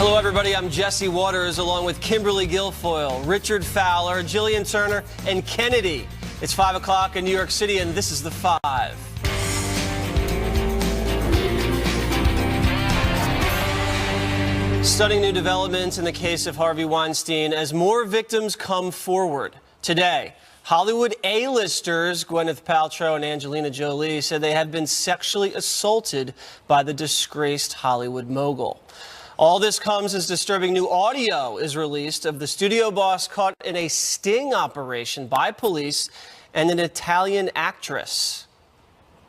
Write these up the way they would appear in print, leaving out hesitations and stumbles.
Hello, everybody. I'm Jesse Waters, along with Kimberly Guilfoyle, Richard Fowler, Jillian Turner, and Kennedy. It's 5 o'clock in New York City, and this is The Five. Stunning new developments in the case of Harvey Weinstein as more victims come forward. Today, Hollywood A-listers Gwyneth Paltrow and Angelina Jolie said they had been sexually assaulted by the disgraced Hollywood mogul. All this comes as disturbing new audio is released of the studio boss caught in a sting operation by police and an Italian actress.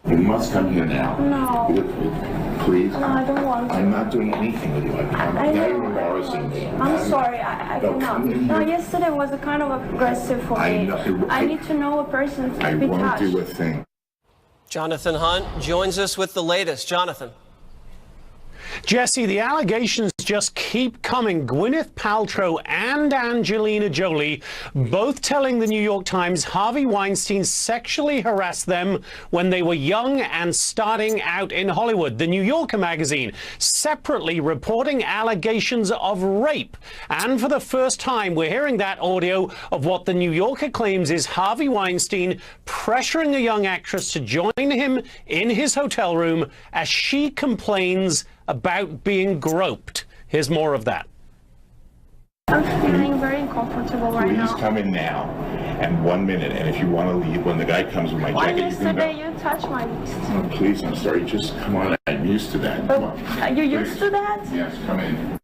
You must come here now. No. Please. No, I don't want to. I'm not doing anything with you. Now you're embarrassing me. I'm sorry. I cannot. No, yesterday was kind of aggressive for me. I need to know a person to be touched. I won't do a thing. Jonathan Hunt joins us with the latest. Jonathan. Jesse, the allegations just keep coming. Gwyneth Paltrow and Angelina Jolie both telling the New York Times Harvey Weinstein sexually harassed them when they were young and starting out in Hollywood. The New Yorker magazine separately reporting allegations of rape. And for the first time, we're hearing that audio of what the New Yorker claims is Harvey Weinstein pressuring a young actress to join him in his hotel room as she complains about being groped. Here's more of that. I'm feeling very uncomfortable right now. Please come in now, and 1 minute. And if you want to leave, when the guy comes with my jacket, Yesterday you touched my wrist. Oh, please, I'm sorry. Just come on. I'm used to that. Come on. Are you used to that? Yes, come in.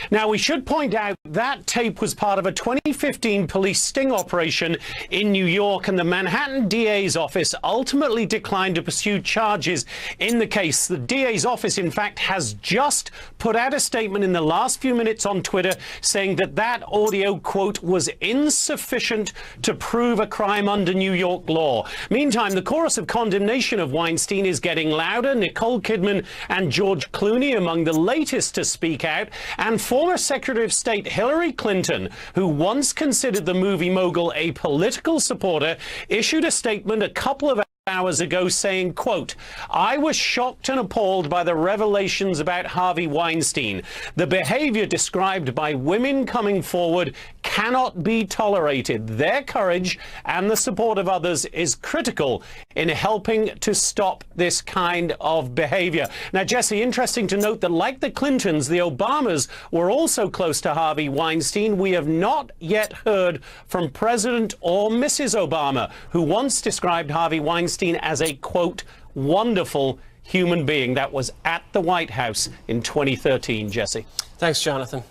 Now, we should point out that tape was part of a 2015 police sting operation in New York, and the Manhattan DA's office ultimately declined to pursue charges in the case. The DA's office, in fact, has just put out a statement in the last few minutes on Twitter saying that that audio, quote, was insufficient to prove a crime under New York law. Meantime, the chorus of condemnation of Weinstein is getting louder. Nicole Kidman and George Clooney among the latest to speak out, and former Secretary of State Hillary Clinton, who once considered the movie mogul a political supporter, issued a statement a couple of hours ago saying, quote, "I was shocked and appalled by the revelations about Harvey Weinstein. The behavior described by women coming forward cannot be tolerated. Their courage and the support of others is critical in helping to stop this kind of behavior." Now, Jesse, interesting to note that like the Clintons, the Obamas were also close to Harvey Weinstein. We have not yet heard from President or Mrs. Obama, who once described Harvey Weinstein as a, quote, wonderful human being. That was at the White House in 2013, Jesse. Thanks, Jonathan.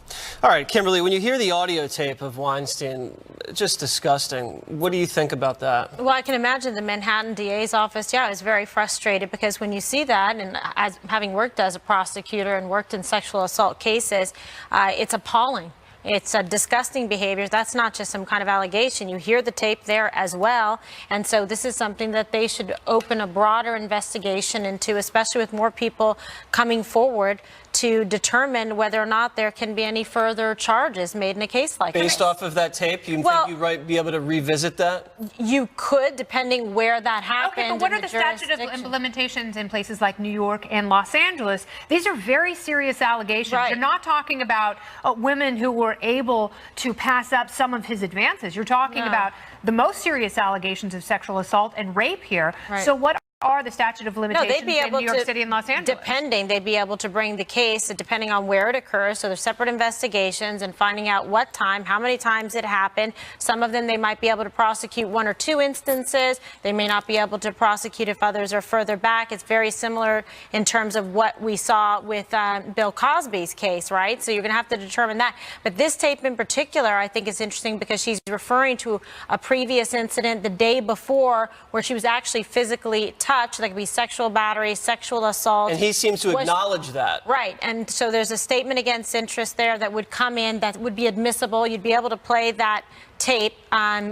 All right, Kimberly, when you hear the audio tape of Weinstein, just disgusting. What do you think about that? Well, I can imagine the Manhattan DA's office, is very frustrated because when you see that, and as having worked as a prosecutor and worked in sexual assault cases, it's appalling. It's disgusting behavior. That's not just some kind of allegation. You hear the tape there as well. And so this is something that they should open a broader investigation into, especially with more people coming forward to determine whether or not there can be any further charges made in a case like this. Based off of that tape, you think you might be able to revisit that? You could, depending where that happened. Okay, but what are the statute of limitations in places like New York and Los Angeles? These are very serious allegations. Right. You're not talking about women who were able to pass up some of his advances. You're talking about the most serious allegations of sexual assault and rape here. Right. So what are the statute of limitations in New York City and Los Angeles? Depending, they'd be able to bring the case depending on where it occurs. So there's separate investigations and finding out what time, how many times it happened. Some of them they might be able to prosecute 1 or 2 instances. They may not be able to prosecute if others are further back. It's very similar in terms of what we saw with Bill Cosby's case, right? So you're going to have to determine that. But this tape in particular, I think is interesting because she's referring to a previous incident the day before where she was actually physically touch. That could be sexual battery, sexual assault. And he seems to acknowledge that. Right. And so there's a statement against interest there that would come in that would be admissible. You'd be able to play that tape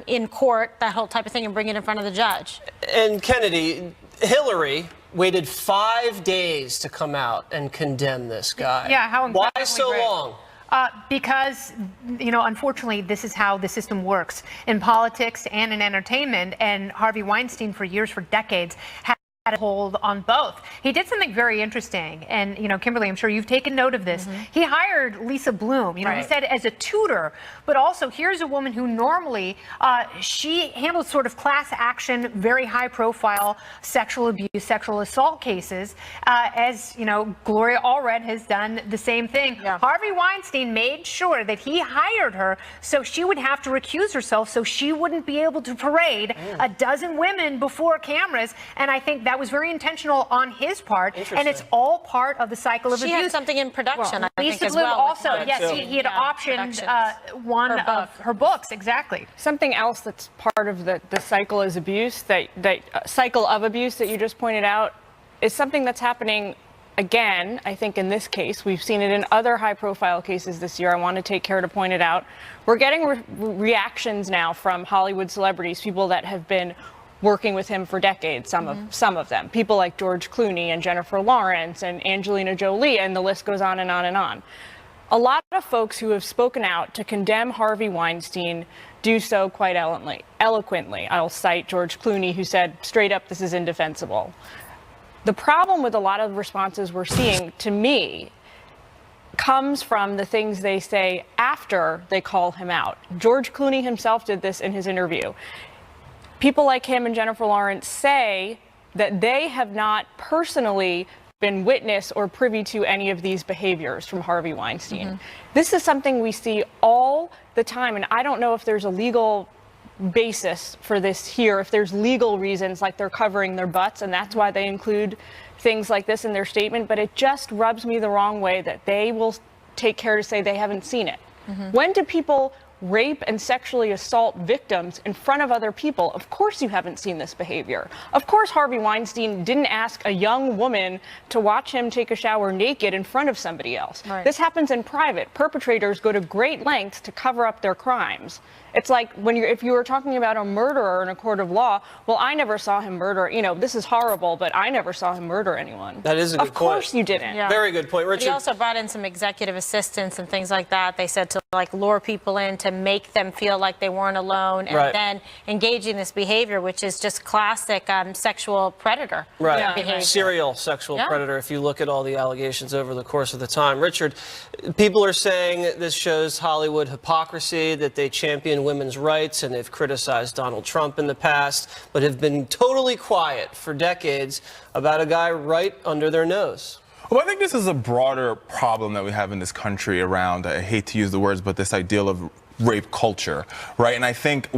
in court, that whole type of thing, and bring it in front of the judge. And Kennedy, Hillary waited 5 days to come out and condemn this guy. Yeah, how incredibly Why so long? Because, unfortunately, this is how the system works in politics and in entertainment. And Harvey Weinstein, for years, for decades, a hold on both. He did something very interesting, and Kimberly, I'm sure you've taken note of this. He hired Lisa Bloom. He said as a tutor, but also here's a woman who normally she handles sort of class action, very high profile sexual abuse, sexual assault cases. As Gloria Allred has done the same thing. Yeah. Harvey Weinstein made sure that he hired her so she would have to recuse herself, so she wouldn't be able to parade a dozen women before cameras. And I think that was very intentional on his part, and it's all part of the cycle of abuse. She had something in production, I think, Lisa as Bloom well. also, yes, he had optioned one of her books, exactly. Something else that's part of the cycle is abuse, that cycle of abuse that you just pointed out, is something that's happening again. I think in this case, we've seen it in other high-profile cases this year. I want to take care to point it out. We're getting reactions now from Hollywood celebrities, people that have been working with him for decades, some of them. People like George Clooney and Jennifer Lawrence and Angelina Jolie, and the list goes on and on and on. A lot of folks who have spoken out to condemn Harvey Weinstein do so quite eloquently. I'll cite George Clooney, who said straight up, this is indefensible. The problem with a lot of responses we're seeing, to me, comes from the things they say after they call him out. George Clooney himself did this in his interview. People like him and Jennifer Lawrence say that they have not personally been witness or privy to any of these behaviors from Harvey Weinstein. This is something we see all the time, and I don't know if there's a legal basis for this here, if there's legal reasons, like they're covering their butts and that's why they include things like this in their statement, but it just rubs me the wrong way that they will take care to say they haven't seen it. When do people rape and sexually assault victims in front of other people? Of course you haven't seen this behavior. Of course Harvey Weinstein didn't ask a young woman to watch him take a shower naked in front of somebody else. This happens in private. Perpetrators go to great lengths to cover up their crimes. It's like if you were talking about a murderer in a court of law, well, I never saw him murder, this is horrible, but I never saw him murder anyone. That is a good point. Of course you didn't. Yeah. Very good point, Richard. He also brought in some executive assistants and things like that. They said to lure people in to make them feel like they weren't alone, and then engage in this behavior, which is just classic sexual predator behavior. Serial sexual predator, if you look at all the allegations over the course of the time. Richard, people are saying this shows Hollywood hypocrisy, that they champion women's rights, and they've criticized Donald Trump in the past, but have been totally quiet for decades about a guy right under their nose. Well, I think this is a broader problem that we have in this country around, I hate to use the words, but this ideal of rape culture, right? And I think,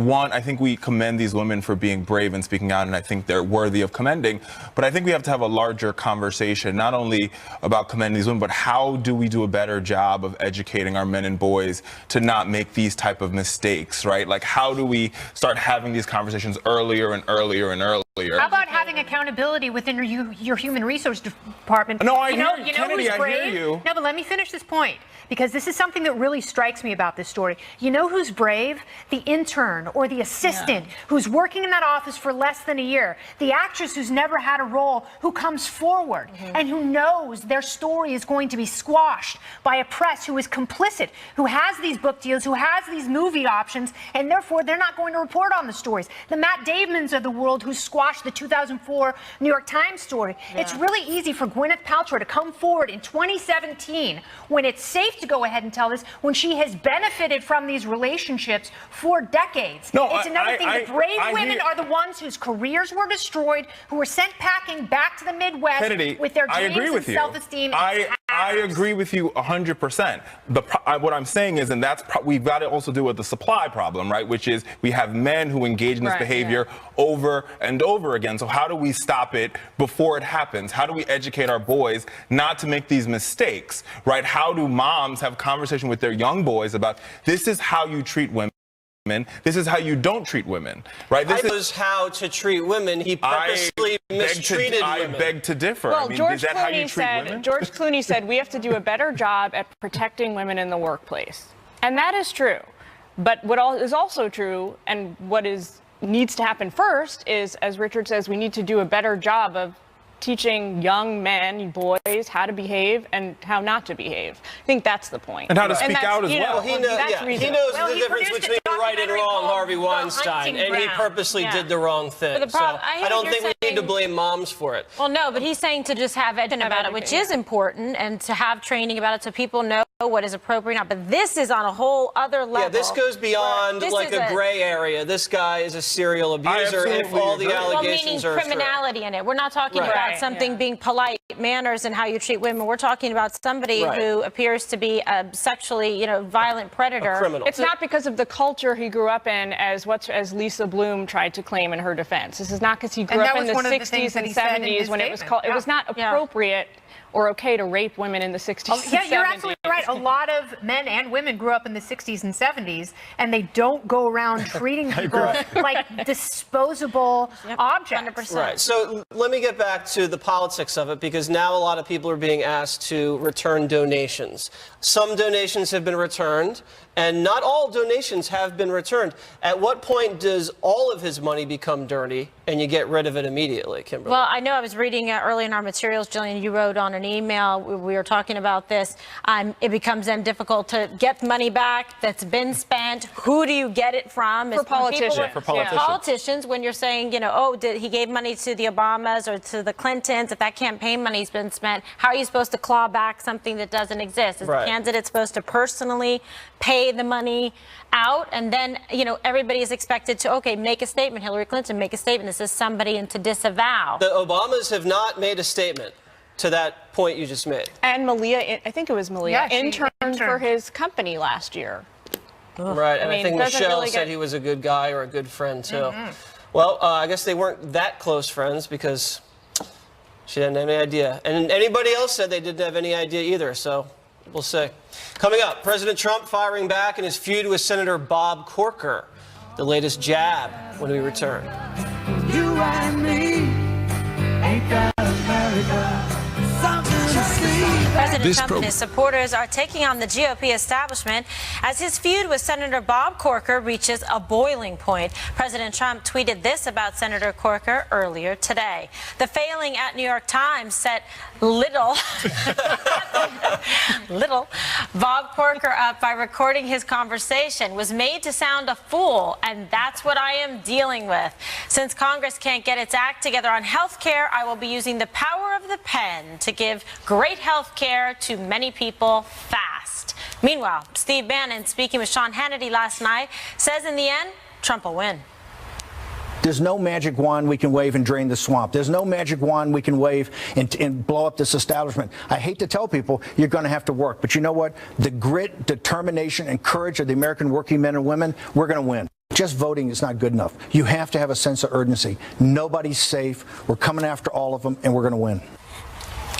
we commend these women for being brave and speaking out, and I think they're worthy of commending. But I think we have to have a larger conversation, not only about commending these women, but how do we do a better job of educating our men and boys to not make these type of mistakes, right? Like, how do we start having these conversations earlier and earlier and earlier? How about having accountability within your human resource department? No, I hear you, Kennedy, who's brave? I hear you. No, but let me finish this point, because this is something that really strikes me about this story. You know who's brave? The intern or the assistant who's working in that office for less than a year. The actress who's never had a role, who comes forward and who knows their story is going to be squashed by a press who is complicit, who has these book deals, who has these movie options, and therefore they're not going to report on the stories. The Matt Damons of the world who squashed the 2004 New York Times story. It's really easy for Gwyneth Paltrow to come forward in 2017 when it's safe to go ahead and tell this, when she has benefited from these relationships for decades. It's another thing. The brave women are the ones whose careers were destroyed, who were sent packing back to the Midwest, Kennedy, with their dreams and self-esteem. I agree with you 100%. What I'm saying is, and we've got to also deal with the supply problem, right? Which is we have men who engage in this behavior over and over again. So how do we stop it before it happens? How do we educate our boys not to make these mistakes, right? How do moms have conversation with their young boys about this is how you treat women? This is how you don't treat women, right? This is how to treat women. He purposely mistreated women. I beg to differ. Well, is that how you treat women? George Clooney said we have to do a better job at protecting women in the workplace. And that is true. But what is also true, and what needs to happen first, is, as Richard says, we need to do a better job of teaching young men, boys, how to behave and how not to behave. I think that's the point. And how to speak out as well. He knows the difference between right and wrong, Harvey Weinstein, and he purposely did the wrong thing. So I don't think we need to blame moms for it. Well, no, but he's saying to just have education about it, which is important, and to have training about it so people know what is appropriate. But this is on a whole other level. Yeah, this goes beyond like a gray area. This guy is a serial abuser if all the allegations are true. Criminality in it. We're not talking about something being polite manners and how you treat women. We're talking about somebody who appears to be a sexually, violent predator. A criminal. It's not because of the culture he grew up in, as Lisa Bloom tried to claim in her defense. This is not because he grew up in the 60s and 70s when it was called. It was not appropriate or okay to rape women in the 60s and 70s. Yeah, you're absolutely right. A lot of men and women grew up in the 60s and 70s, and they don't go around treating people like disposable objects. 100%. Right. So let me get back to the politics of it, because now a lot of people are being asked to return donations. Some donations have been returned, and not all donations have been returned. At what point does all of his money become dirty and you get rid of it immediately, Kimberly? Well, I know I was reading early in our materials, Jillian, you wrote on an email, we were talking about this. It becomes then difficult to get money back that's been spent. Who do you get it from? For politicians. Politicians, when you're saying, he gave money to the Obamas or to the Clintons, if that campaign money's been spent, how are you supposed to claw back something that doesn't exist? Is the candidate supposed to personally pay the money out, and then everybody is expected to make a statement? Hillary Clinton, make a statement. This is somebody, and to disavow. The Obamas have not made a statement to that point you just made. And Malia, I think it was Malia, interned for his company last year. Right, and I think Michelle said he was a good guy or a good friend too. Well, I guess they weren't that close friends, because she didn't have any idea, and anybody else said they didn't have any idea either. So we'll see. Coming up, President Trump firing back in his feud with Senator Bob Corker. The latest jab when we return. You and me ain't got America. President Trump and his supporters are taking on the GOP establishment as his feud with Senator Bob Corker reaches a boiling point. President Trump tweeted this about Senator Corker earlier today. The failing at New York Times set little Bob Corker up by recording his conversation, was made to sound a fool, and that's what I am dealing with. Since Congress can't get its act together on health care, I will be using the power of the pen to give great health care to many people fast. Meanwhile, Steve Bannon, speaking with Sean Hannity last night, says in the end, Trump will win. There's no magic wand we can wave and drain the swamp. There's no magic wand we can wave and blow up this establishment. I hate to tell people you're going to have to work, but you know what? The grit, determination, and courage of the American working men and women, we're going to win. Just voting is not good enough. You have to have a sense of urgency. Nobody's safe. We're coming after all of them, and we're going to win.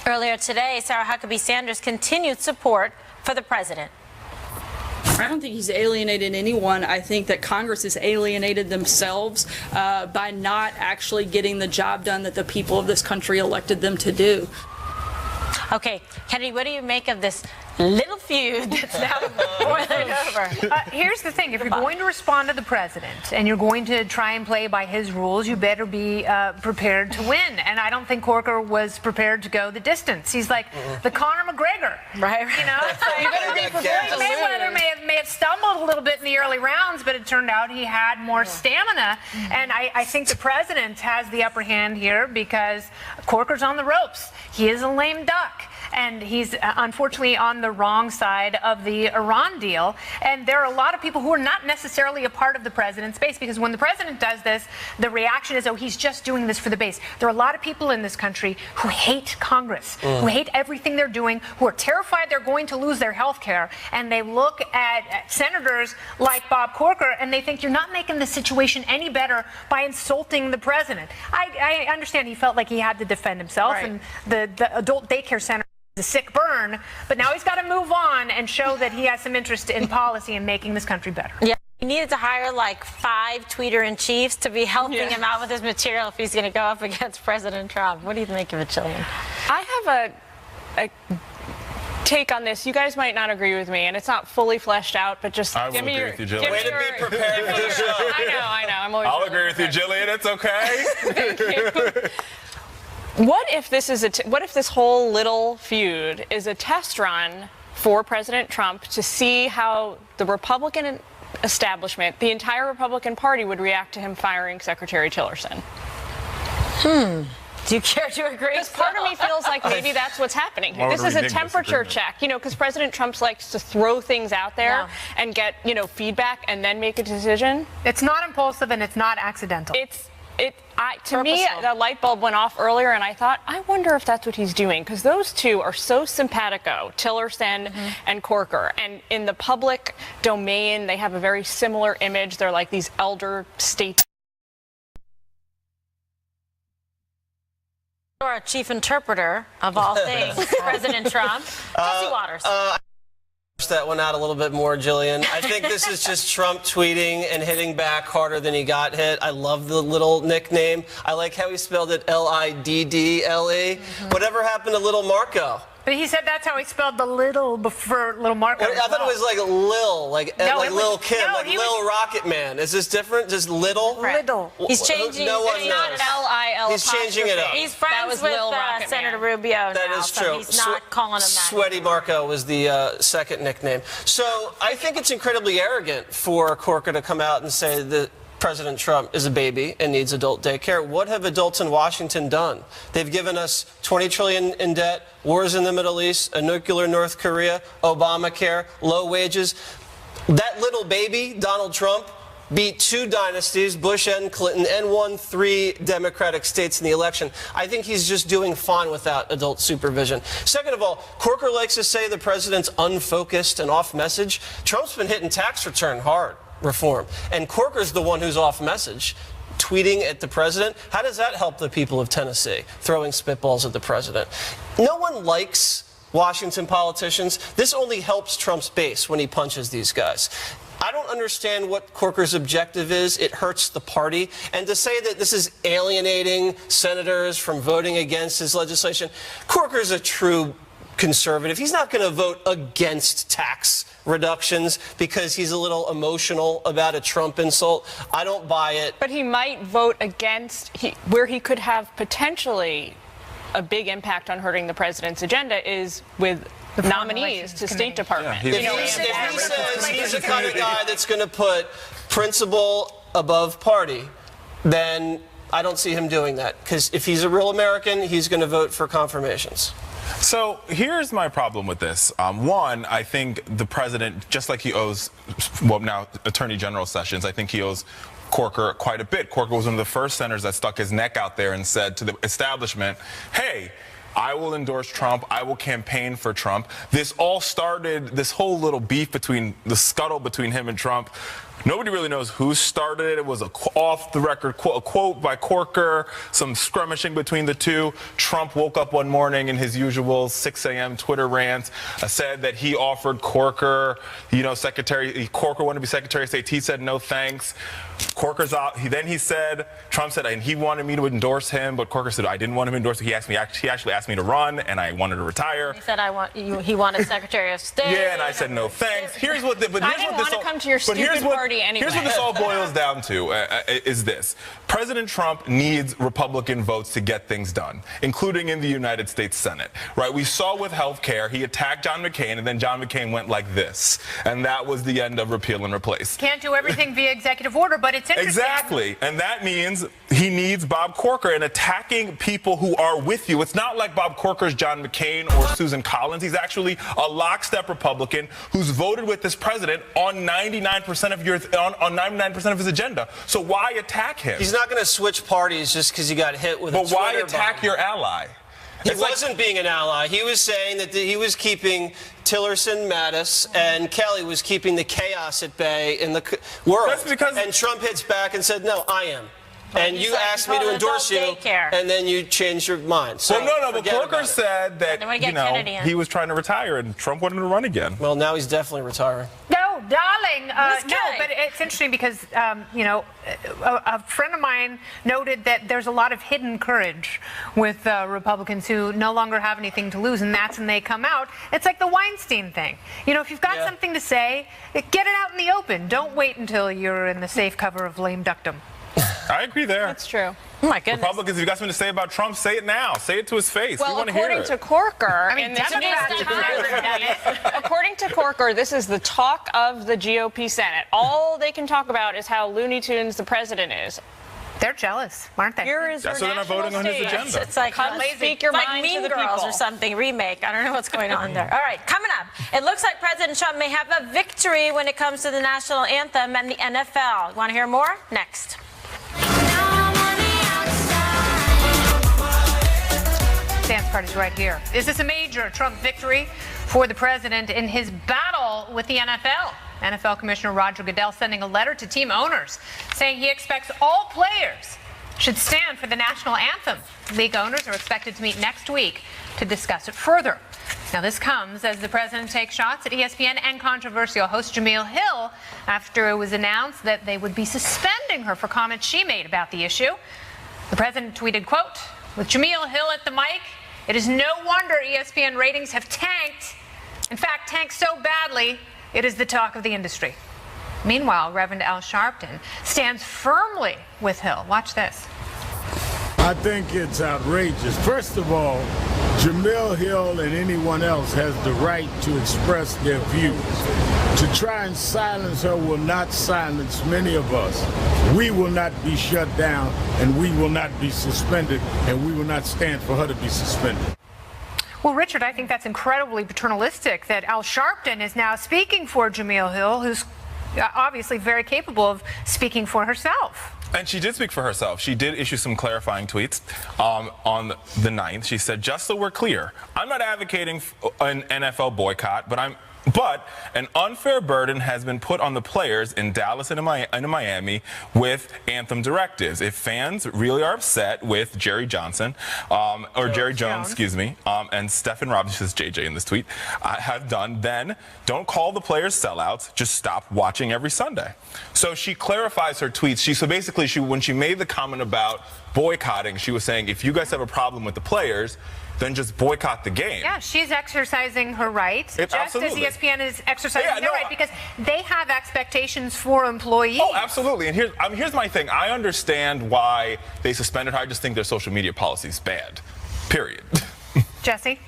Earlier today, Sarah Huckabee Sanders continued support for the president. I don't think he's alienated anyone. I think that Congress has alienated themselves by not actually getting the job done that the people of this country elected them to do. Okay, Kennedy, what do you make of this little feud that's now boiling over? Here's the thing. If you're going to respond to the president and you're going to try and play by his rules, you better be prepared to win. And I don't think Corker was prepared to go the distance. He's like the Conor McGregor. Right. You better be prepared to Mayweather may have stumbled a little bit in the early rounds, but it turned out he had more stamina. And I think the president has the upper hand here because Corker's on the ropes. He is a lame duck. And he's unfortunately on the wrong side of the Iran deal. And there are a lot of people who are not necessarily a part of the president's base, because when the president does this, the reaction is, oh, he's just doing this for the base. There are a lot of people in this country who hate Congress, who hate everything they're doing, who are terrified they're going to lose their health care. And they look at senators like Bob Corker and they think, you're not making the situation any better by insulting the president. I understand he felt like he had to defend himself, and the adult daycare center a sick burn, but now he's got to move on and show that he has some interest in policy and making this country better. Yeah, he needed to hire like 5 tweeter-in-chiefs to be helping him out with his material if he's going to go up against President Trump. What do you make of it, Jillian? I have a take on this. You guys might not agree with me, and it's not fully fleshed out, but just I will agree with you, Jillian. Way to be prepared for the show. I know. I'll agree with you, Jillian. It's okay. Thank you. What if this is what if this whole little feud is a test run for President Trump to see how the Republican establishment, the entire Republican Party, would react to him firing Secretary Tillerson? Do you care to agree? Because part of me feels like maybe that's what's happening here. This is a temperature check, because President Trump likes to throw things out there and get, feedback and then make a decision. It's not impulsive and it's not accidental. To me, the light bulb went off earlier, and I thought, I wonder if that's what he's doing, because those two are so simpatico, Tillerson and Corker, and in the public domain, they have a very similar image. They're like these elder state. Our chief interpreter of all things, President Trump, Jesse Waters. That one out a little bit more, Jillian. I think this is just Trump tweeting and hitting back harder than he got hit. I love the little nickname. I like how he spelled it Liddle. Whatever happened to Little Marco? But he said that's how he spelled the little before Little Marco. I thought it was like Lil, like Lil Kim, like Lil Rocket Man. Is this different? Just Little? Little. He's changing. No one it's knows. not L-I-L. He's changing it up. He's friends with Senator Rubio That now, is so true. he's not calling him that. Sweaty Marco was the second nickname. So I think it's incredibly arrogant for Corker to come out and say that President Trump is a baby and needs adult daycare. What have adults in Washington done? They've given us $20 trillion in debt, wars in the Middle East, a nuclear North Korea, Obamacare, low wages. That little baby, Donald Trump, beat 2 dynasties, Bush and Clinton, and won 3 Democratic states in the election. I think he's just doing fine without adult supervision. Second of all, Corker likes to say the president's unfocused and off message. Trump's been hitting tax return hard. Reform. And Corker's the one who's off message, tweeting at the president. How does that help the people of Tennessee, throwing spitballs at the president? No one likes Washington politicians. This only helps Trump's base when he punches these guys. I don't understand what Corker's objective is. It hurts the party. And to say that this is alienating senators from voting against his legislation, Corker's a true conservative. He's not going to vote against tax reductions because he's a little emotional about a Trump insult. I don't buy it. But he might vote against where he could have potentially a big impact on hurting the president's agenda is with nominees to State Department. If he says he's the kind of guy that's going to put principle above party, then I don't see him doing that. Because if he's a real American, he's going to vote for confirmations. So here's my problem with this. One, I think the president, just like he owes, well, now Attorney General Sessions, I think he owes Corker quite a bit. Corker was one of the first senators that stuck his neck out there and said to the establishment, hey, I will endorse Trump. I will campaign for Trump. This all started, this whole little beef between, the scuttle between him and Trump. Nobody really knows who started it. It was a off-the-record quote by Corker, some skirmishing between the two. Trump woke up one morning in his usual 6 a.m. Twitter rant, said that he offered Corker, Corker wanted to be Secretary of State. He said, no thanks. Corker's out. He said, Trump said, and he wanted me to endorse him, but Corker said, I didn't want him to endorse him. He actually asked me to run, and I wanted to retire. He said, he wanted Secretary of State. Yeah, and I said, no thanks. I didn't want to come to your stupid party anyway. Here's what this all boils down to, is this. President Trump needs Republican votes to get things done, including in the United States Senate, right? We saw with health care, he attacked John McCain, and then John McCain went like this. And that was the end of repeal and replace. Can't do everything via executive order, but it's interesting. Exactly. And that means he needs Bob Corker, and attacking people who are with you. It's not like Bob Corker's John McCain or Susan Collins. He's actually a lockstep Republican who's voted with this president on 99% of his agenda. So why attack him? He's not going to switch parties just because he got hit with a Twitter bomb. But why attack your ally? He wasn't being an ally. He was saying that he was keeping Tillerson, Mattis, and Kelly was keeping the chaos at bay in the world. That's because and Trump hits back and said, no, I am. And you asked me to endorse you, and then you changed your mind. So well, no, but Corker said that, he was trying to retire, and Trump wanted him to run again. Well, now he's definitely retiring. No, darling. No, but it's interesting because, a friend of mine noted that there's a lot of hidden courage with Republicans who no longer have anything to lose, and that's when they come out. It's like the Weinstein thing. If you've got something to say, get it out in the open. Don't wait until you're in the safe cover of lame duckdom. I agree there. That's true. Oh my goodness. Republicans, if you got something to say about Trump, say it now. Say it to his face. Well, we want to hear it. according to Corker, according to Corker, this is the talk of the GOP Senate. All they can talk about is how Looney Tunes the president is. They're jealous, aren't they? Here is That's your why they're not national voting on his stage. agenda. It's like Come speak your it's like mind Mean to the Girls people. or something remake. I don't know what's going on there. All right, coming up, it looks like President Trump may have a victory when it comes to the national anthem and the NFL. Want to hear more? Next. Dance party's right here. Is this a major Trump victory for the president in his battle with the NFL? NFL Commissioner Roger Goodell sending a letter to team owners saying he expects all players should stand for the national anthem. League owners are expected to meet next week to discuss it further. Now, this comes as the president takes shots at ESPN and controversial host Jemele Hill after it was announced that they would be suspending her for comments she made about the issue. The president tweeted, quote, "With Jemele Hill at the mic, it is no wonder ESPN ratings have tanked. In fact, tanked so badly, it is the talk of the industry." Meanwhile, Reverend Al Sharpton stands firmly with Hill. Watch this. I think it's outrageous. First of all, Jemele Hill and anyone else has the right to express their views. To try and silence her will not silence many of us. We will not be shut down, and we will not be suspended, and we will not stand for her to be suspended. Well, Richard, I think that's incredibly paternalistic that Al Sharpton is now speaking for Jemele Hill, who's obviously very capable of speaking for herself. And she did speak for herself. She did issue some clarifying tweets on the 9th. She said, "Just so we're clear, I'm not advocating an NFL boycott, but an unfair burden has been put on the players in Dallas and in Miami with anthem directives. If fans really are upset with Jerry Johnson, or Jerry Jones, excuse me, and Stephen Robinson, JJ in this tweet, have done, then don't call the players sellouts. Just stop watching every Sunday." So she clarifies her tweets. So basically, when she made the comment about boycotting, she was saying, if you guys have a problem with the players, then just boycott the game. Yeah, she's exercising her right, just absolutely. as ESPN is exercising their right, because they have expectations for employees. Oh, absolutely. And here's my thing. I understand why they suspended her. I just think their social media policy is bad. Period. Jesse?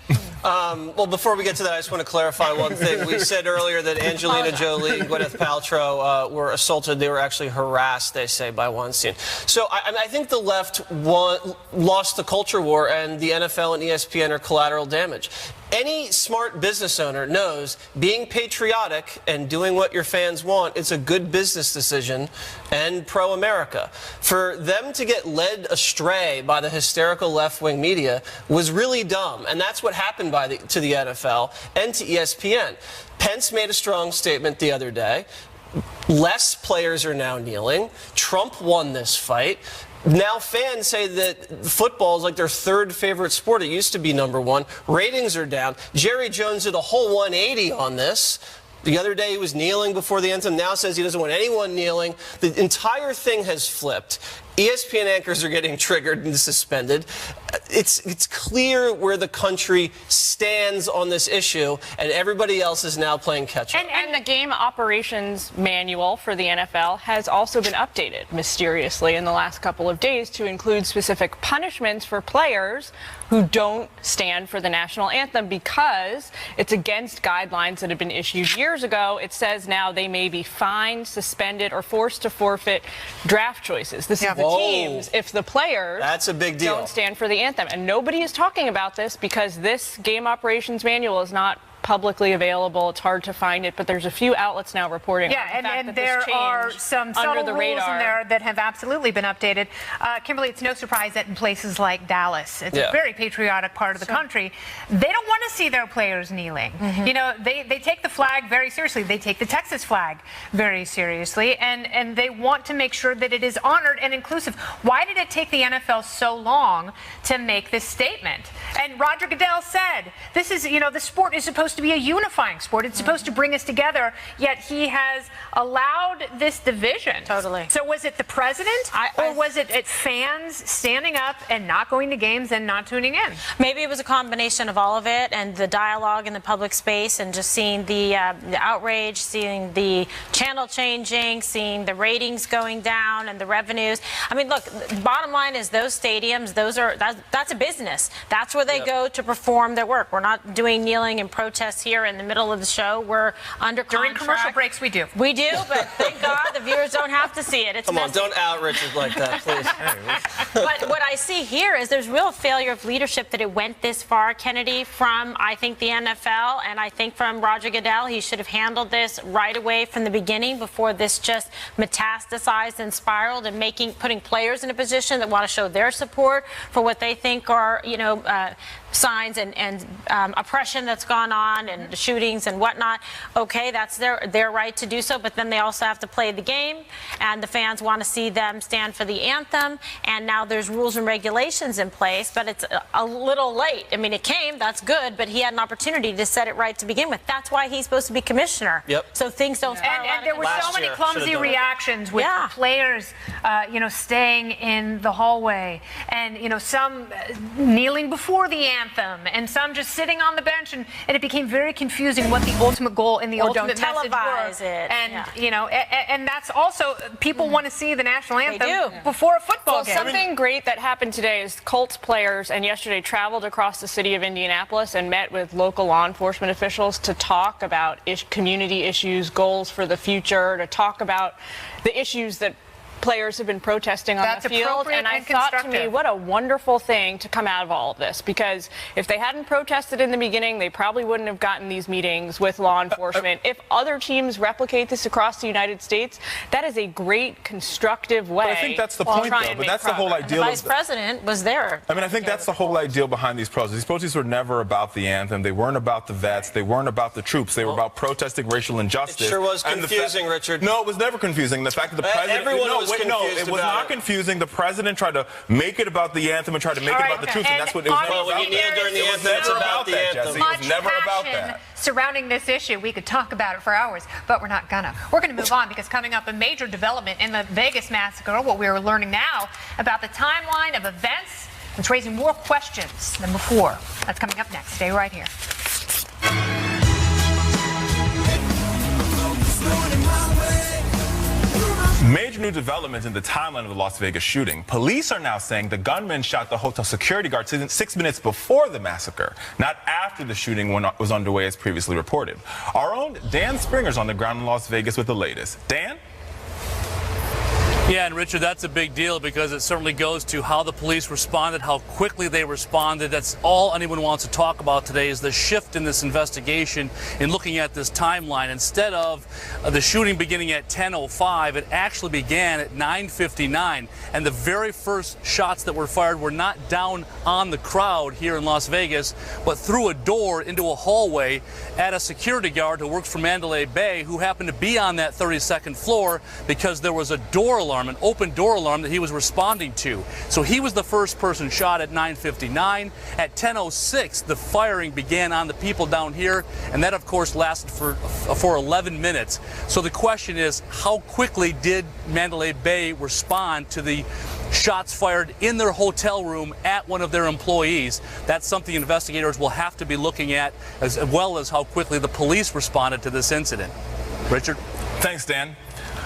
Well, before we get to that, I just want to clarify one thing. We said earlier that Angelina Jolie and Gwyneth Paltrow were assaulted. They were actually harassed, they say, by Weinstein. So I think the left lost the culture war, and the NFL and ESPN are collateral damage. Any smart business owner knows being patriotic and doing what your fans want, it's a good business decision and pro-America. For them to get led astray by the hysterical left-wing media was really dumb, and that's what happened to the NFL and to ESPN. Pence made a strong statement the other day. Less players are now kneeling. Trump won this fight. Now fans say that football is like their third favorite sport. It used to be number one. Ratings are down. Jerry Jones did a whole 180 on this. The other day he was kneeling before the anthem. Now says he doesn't want anyone kneeling. The entire thing has flipped. ESPN anchors are getting triggered and suspended. It's clear where the country stands on this issue, and everybody else is now playing catch-up. And the game operations manual for the NFL has also been updated mysteriously in the last couple of days to include specific punishments for players who don't stand for the national anthem because it's against guidelines that have been issued years ago. It says now they may be fined, suspended, or forced to forfeit draft choices. This is the teams if the players That's a big deal. don't stand for the anthem. And nobody is talking about this because this game operations manual is not publicly available. It's hard to find it, but there's a few outlets now reporting. Yeah, and there are some subtle rules in there that have absolutely been updated. Kimberly, it's no surprise that in places like Dallas, it's a very patriotic part of the country, they don't want to see their players kneeling. You know, they take the flag very seriously. They take the Texas flag very seriously, and they want to make sure that it is honored and inclusive. Why did it take the NFL so long to make this statement? And Roger Goodell said, this is, you know, the sport is supposed to be a unifying sport. It's supposed to bring us together, yet he has allowed this division. Totally. So was it the president, or was it fans standing up and not going to games and not tuning in? Maybe it was a combination of all of it, and the dialogue in the public space, and just seeing the outrage, seeing the channel changing, seeing the ratings going down and the revenues. I mean, look, the bottom line is those stadiums, that's a business. That's where they go to perform their work. We're not doing kneeling and protest protests here in the middle of the show. We're under During contract. commercial breaks, we do. We do, but thank God the viewers don't have to see it. It's Come on, messy. don't out Richard like that, please. But what I see here is there's real failure of leadership that it went this far, Kennedy, from, I think, the NFL, and I think from Roger Goodell. He should have handled this right away from the beginning before this just metastasized and spiraled, and putting players in a position that want to show their support for what they think are, signs and oppression that's gone on and the shootings and whatnot. Okay, that's their right to do so, but then they also have to play the game, and the fans want to see them stand for the anthem, and now there's rules and regulations in place, but it's a little late. I mean, it came, that's good, but he had an opportunity to set it right to begin with. That's why he's supposed to be commissioner. Yep. So things don't spiral out And there of were control. so many year, clumsy should've done it. reactions with the players, staying in the hallway, and some kneeling before the anthem, and some just sitting on the bench, and it became very confusing what the ultimate goal and the Or ultimate don't message televise were. it. And and that's also people want to see the national anthem do. before a football Well, game. something great that happened today is Colts players and yesterday traveled across the city of Indianapolis and met with local law enforcement officials to talk about community issues, goals for the future, to talk about the issues that players have been protesting on That's the field. appropriate And I and thought to me, constructive. what a wonderful thing to come out of all of this, because if they hadn't protested in the beginning, they probably wouldn't have gotten these meetings with law enforcement. If other teams replicate this across the United States, that is a great constructive way. But I think that's the to point, try though. and But make that's the whole progress. ideal. The vice president was there. I mean, I think that's the whole ideal behind these protests. These protests were never about the anthem. They weren't about the vets. They weren't about the troops. They were about protesting racial injustice. It sure was And the confusing, Richard. No, it was never confusing. The fact that the president... everyone no, was wait, no, confused it was about not it. confusing. The president tried to make it about the anthem and tried to make it about the troops, and that's what it was never Well, when about. you kneel during the It was anthem, it's never about about the that, anthem. Jesse. It was never about passion that. surrounding this issue. We could talk about it for hours, but we're not gonna. We're gonna move on, because coming up, a major development in the Vegas massacre. What we are learning now about the timeline of events. It's raising more questions than before. That's coming up next. Stay right here. Major new developments in the timeline of the Las Vegas shooting. Police are now saying the gunman shot the hotel security guard 6 minutes before the massacre, not after the shooting was underway as previously reported. Our own Dan Springer's on the ground in Las Vegas with the latest. Dan? Yeah, and Richard, that's a big deal, because it certainly goes to how the police responded, how quickly they responded. That's all anyone wants to talk about today, is the shift in this investigation in looking at this timeline. Instead of the shooting beginning at 10:05, it actually began at 9:59. And the very first shots that were fired were not down on the crowd here in Las Vegas, but through a door into a hallway at a security guard who works for Mandalay Bay, who happened to be on that 32nd floor because there was a door alarm, an open door alarm that he was responding to. So he was the first person shot at 9:59. At 10:06, the firing began on the people down here, and that, of course, lasted for 11 minutes. So the question is, how quickly did Mandalay Bay respond to the shots fired in their hotel room at one of their employees? That's something investigators will have to be looking at, as well as how quickly the police responded to this incident. Richard? Thanks, Dan.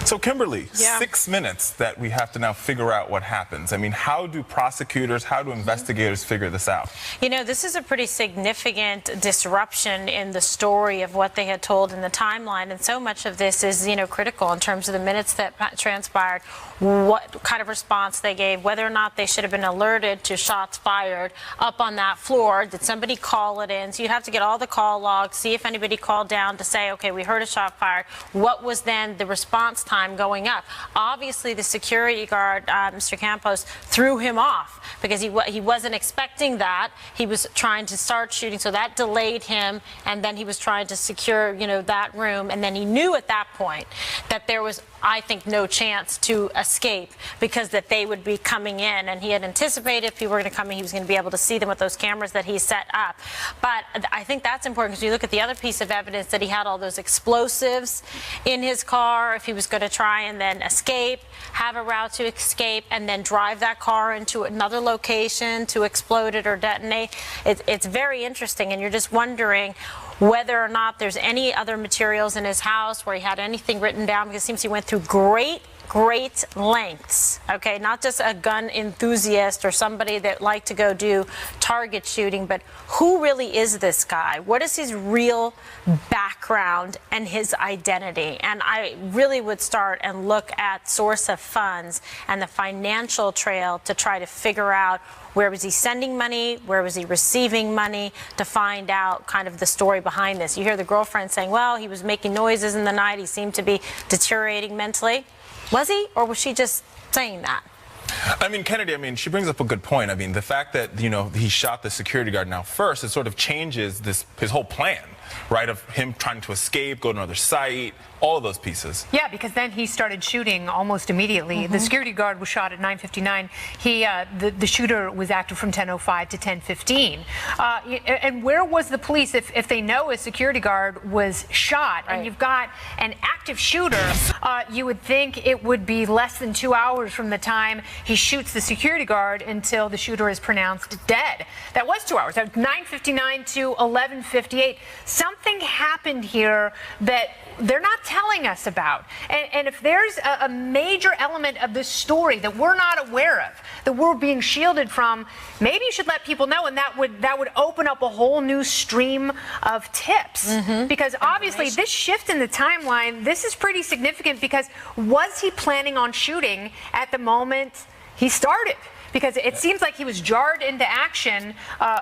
So, Kimberly, 6 minutes that we have to now figure out what happens. I mean, how do prosecutors, how do investigators figure this out? This is a pretty significant disruption in the story of what they had told in the timeline, and so much of this is, critical in terms of the minutes that transpired, what kind of response they gave, whether or not they should have been alerted to shots fired up on that floor. Did somebody call it in? So you'd have to get all the call logs, see if anybody called down to say, okay, we heard a shot fired. What was then the response time going up? Obviously, the security guard, Mr. Campos, threw him off because he wasn't expecting that. He was trying to start shooting, so that delayed him, and then he was trying to secure, that room, and then he knew at that point that there was, I think, no chance to escape, because that they would be coming in, and he had anticipated if people were going to come in, he was going to be able to see them with those cameras that he set up. But I think that's important, because you look at the other piece of evidence, that he had all those explosives in his car. If he was going to try and then escape, have a route to escape, and then drive that car into another location to explode it or detonate, it's very interesting, and you're just wondering whether or not there's any other materials in his house where he had anything written down, because it seems he went through great great lengths, okay, not just a gun enthusiast or somebody that like to go do target shooting, but who really is this guy? What is his real background and his identity? And I really would start and look at source of funds and the financial trail to try to figure out where was he sending money, where was he receiving money, to find out kind of the story behind this. You hear the girlfriend saying, well, he was making noises in the night, he seemed to be deteriorating mentally. Was he, or was she just saying that? I mean, Kennedy, she brings up a good point. I mean, the fact that, he shot the security guard now first, it sort of changes his whole plan, right, of him trying to escape, go to another site, all of those pieces. Yeah, because then he started shooting almost immediately. The security guard was shot at 9:59. The shooter was active from 10:05 to 10:15. And where was the police if they know a security guard was shot and you've got an active shooter? You would think it would be less than 2 hours from the time he shoots the security guard until the shooter is pronounced dead. That was 2 hours. That was 9:59 to 11:58. Something happened here that they're not telling us about. And if there's a major element of this story that we're not aware of, that we're being shielded from, maybe you should let people know, and that would open up a whole new stream of tips. Because obviously this shift in the timeline, this is pretty significant, because was he planning on shooting at the moment he started? Because it seems like he was jarred into action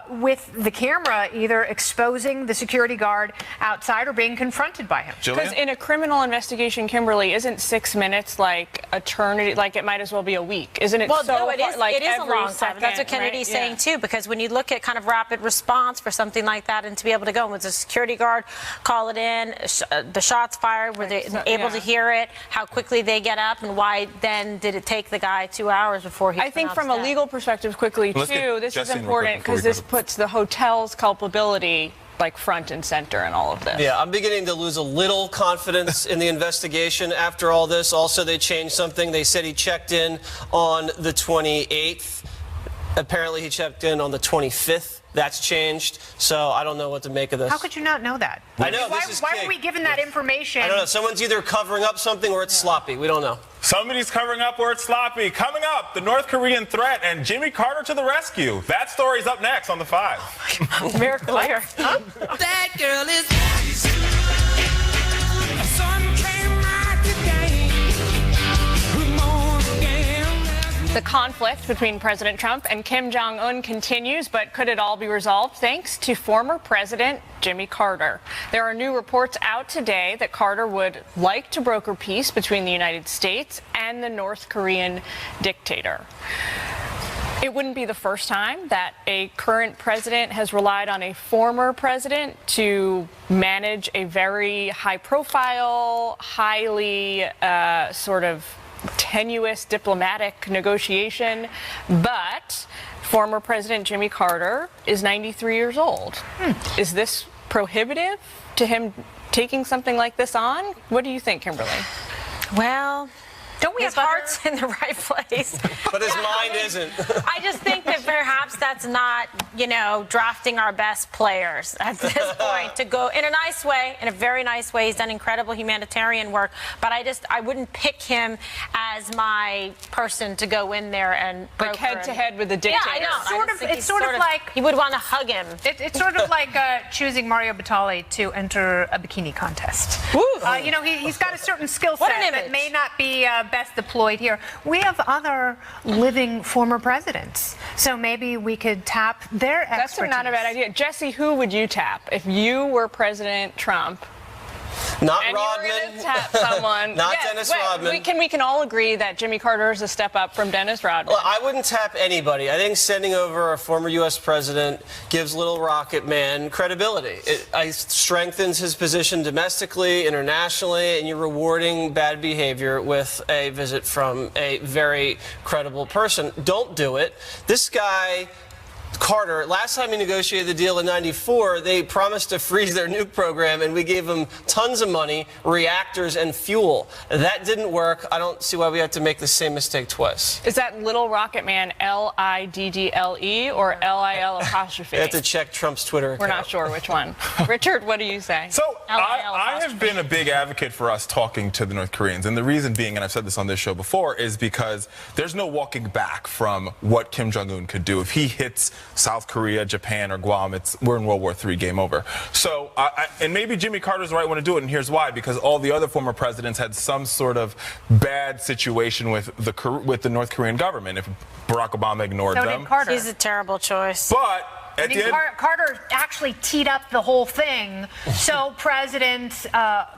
with the camera either exposing the security guard outside or being confronted by him. Because in a criminal investigation, Kimberly, isn't 6 minutes like eternity? Like it might as well be a week, isn't it? Well, so no, it is. Like it is a long time. second, That's what Kennedy's saying too. Because when you look at kind of rapid response for something like that, and to be able to go, was the security guard call it in, the shots fired, were they able to hear it? How quickly they get up, and why then did it take the guy 2 hours before he? I think from a legal perspective, quickly too, this is important because this puts the hotel's culpability like front and center in all of this. Yeah, I'm beginning to lose a little confidence in the investigation after all this. Also, they changed something. They said he checked in on the 28th. Apparently, he checked in on the 25th. That's changed, so I don't know what to make of this. How could you not know that? I know, why were we given that information? I don't know. Someone's either covering up something or it's sloppy. We don't know. Somebody's covering up or it's sloppy. Coming up, the North Korean threat and Jimmy Carter to the rescue. That story's up next on The Five. Miracle here. That girl is the sun came out today. Good morning. The conflict between President Trump and Kim Jong-un continues, but could it all be resolved thanks to former President Jimmy Carter? There are new reports out today that Carter would like to broker peace between the United States and the North Korean dictator. It wouldn't be the first time that a current president has relied on a former president to manage a very high-profile, highly sort of tenuous diplomatic negotiation, but former President Jimmy Carter is 93 years old. Is this prohibitive to him taking something like this on? What do you think, Kimberly? Well, don't we his have heart's in the right place. But his mind isn't. I just think that perhaps that's not, drafting our best players at this point to go in a nice way, in a very nice way. He's done incredible humanitarian work, but I wouldn't pick him as my person to go in there and like head to head with the dictator. Yeah, I know. It's sort of like you would want to hug him. It's sort of like choosing Mario Batali to enter a bikini contest. He's got a certain skill set that may not be best deployed here. We have other living former presidents, so maybe we could tap their expertise. That's not a bad idea. Jesse, who would you tap if you were President Trump? Not and Rodman. You were going to tap someone. Not Dennis Rodman. We can all agree that Jimmy Carter is a step up from Dennis Rodman. Well, I wouldn't tap anybody. I think sending over a former U.S. president gives Little Rocket Man credibility. It strengthens his position domestically, internationally, and you're rewarding bad behavior with a visit from a very credible person. Don't do it. This guy Carter, last time he negotiated the deal in '94, they promised to freeze their nuke program, and we gave them tons of money, reactors, and fuel. That didn't work. I don't see why we had to make the same mistake twice. Is that Little Rocket Man Liddle or LIL apostrophe? You have to check Trump's Twitter account. We're not sure which one. Richard, what do you say? So I have been a big advocate for us talking to the North Koreans. And the reason being, and I've said this on this show before, is because there's no walking back from what Kim Jong-un could do. If he hits South Korea, Japan, or Guam, we're in World War III, game over. So, and maybe Jimmy Carter's the right one to do it, and here's why. Because all the other former presidents had some sort of bad situation with the North Korean government. If Barack Obama ignored them. So did Carter. He's a terrible choice. But Carter actually teed up the whole thing so Presidents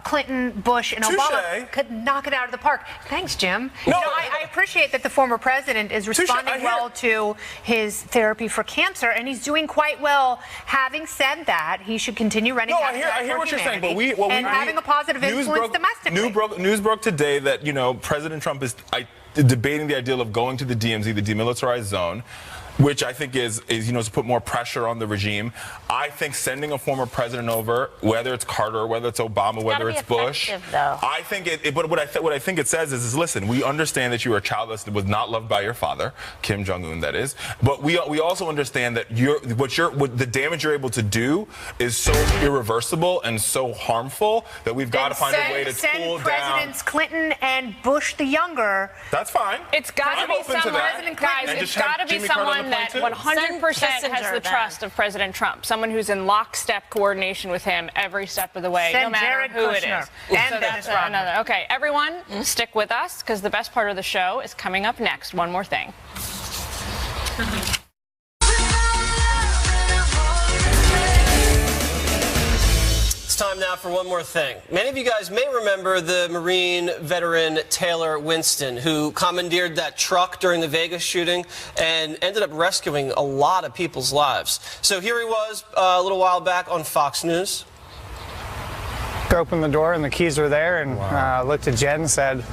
Clinton, Bush, and Obama could knock it out of the park. Thanks, Jim. No, I appreciate that the former president is responding well to his therapy for cancer, and he's doing quite well. Having said that, he should continue running. No, I hear what you're saying, but having a positive influence domestically. News broke today that President Trump is debating the idea of going to the DMZ, the demilitarized zone, which I think is to put more pressure on the regime. I think sending a former president over, whether it's Carter, whether it's Obama, whether it's Bush, I think but what I think it says is listen, we understand that you are a child that was not loved by your father, Kim Jong-un, that is, but we also understand that the damage you're able to do is so irreversible and so harmful that we've got to find a way to cool down. Presidents Clinton and Bush the younger. That's fine. It's got to be someone, guys. It's got to be someone that 100% has the trust of President Trump, someone who's in lockstep coordination with him every step of the way, no matter who it is. And so that's another. Okay, everyone, stick with us because the best part of the show is coming up next. One more thing. It's time now for one more thing. Many of you guys may remember the Marine veteran Taylor Winston, who commandeered that truck during the Vegas shooting and ended up rescuing a lot of people's lives. So here he was a little while back on Fox News. Opened the door and the keys were there, and looked at Jen and said,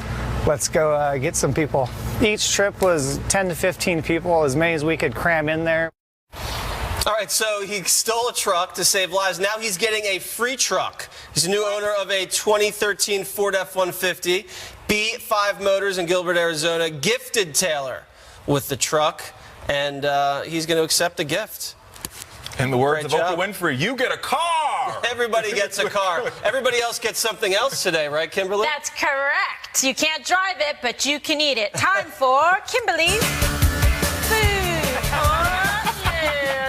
let's go get some people. Each trip was 10 to 15 people, as many as we could cram in there. All right, so he stole a truck to save lives. Now he's getting a free truck. He's a new owner of a 2013 Ford F-150. B5 Motors in Gilbert, Arizona, gifted Taylor with the truck, and he's going to accept the gift. In the words of Oprah Winfrey, you get a car! Everybody gets a car. Everybody else gets something else today, right, Kimberly? That's correct. You can't drive it, but you can eat it. Time for Kimberly's food.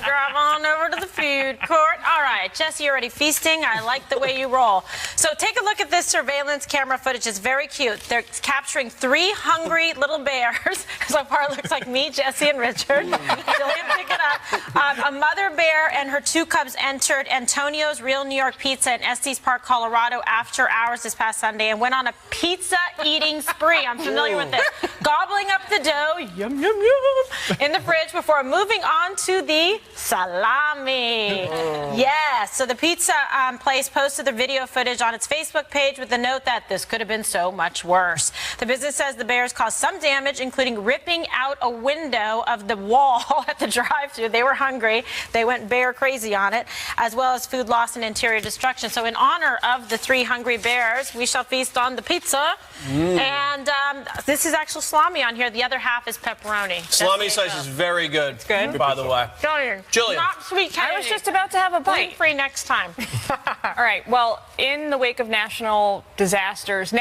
Drive on over to the food court. All right, Jesse, you're already feasting. I like the way you roll. So take a look at this surveillance camera footage. It's very cute. They're capturing 3 hungry little bears. So far, it looks like me, Jesse, and Richard. Jillian, pick it up. A mother bear and her 2 cubs entered Antonio's Real New York Pizza in Estes Park, Colorado, after hours this past Sunday and went on a pizza eating spree. I'm familiar with this. Gobbling up the dough, yum, yum, yum, in the fridge before moving on to the salami. Yes, so the pizza place posted the video footage on its Facebook page with the note that this could have been so much worse. The business says the bears caused some damage, including ripping out a window of the wall at the drive-thru. They were hungry. They went bear crazy on it, as well as food loss and interior destruction. So in honor of the 3 hungry bears, we shall feast on the pizza. And this is actual salami on here. The other half is pepperoni. Salami slice is very good. It's good. By the way. Jillian. Not sweet Kennedy. I was just about to have a bite. Free next time. All right. Well, in the wake of natural disasters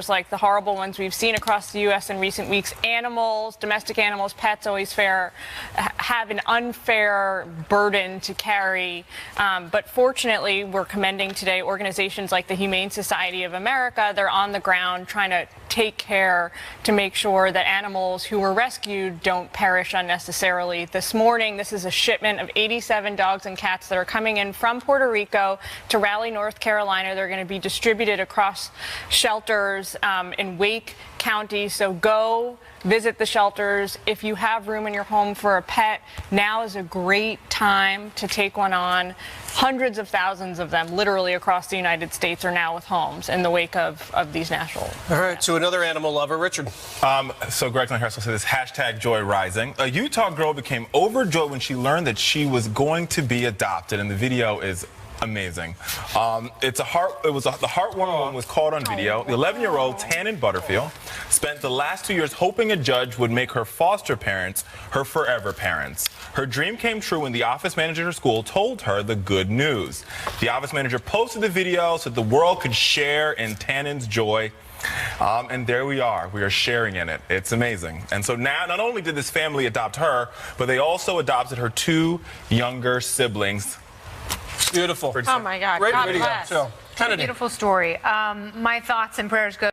like the horrible ones we've seen across the U.S. in recent weeks, animals, domestic animals, pets always have an unfair burden to carry. But fortunately, we're commending today organizations like the Humane Society of America. They're on the ground trying to take care to make sure that animals who were rescued don't perish unnecessarily. This morning, this is a shipment of 87 dogs and cats that are coming in from Puerto Rico to Raleigh, North Carolina. They're going to be distributed across shelters in Wake County. So go visit the shelters. If you have room in your home for a pet, now is a great time to take one on. hundreds of thousands of them, literally across the United States, are now with homes in the wake of these natural. All right, to another animal lover, Richard. So Greg Harris will say this, hashtag joy rising. A Utah girl became overjoyed when she learned that she was going to be adopted, and the video is amazing. The heartwarming one was caught on video. The 11-year-old Tannen Butterfield spent the last 2 years hoping a judge would make her foster parents her forever parents. Her dream came true when the office manager at her school told her the good news. The office manager posted the video so that the world could share in Tannen's joy. And there we are. We are sharing in it. It's amazing. And so now, not only did this family adopt her, but they also adopted her 2 younger siblings. Beautiful. Oh my God. Great God video. bless. So, Kennedy. Beautiful story. My thoughts and prayers go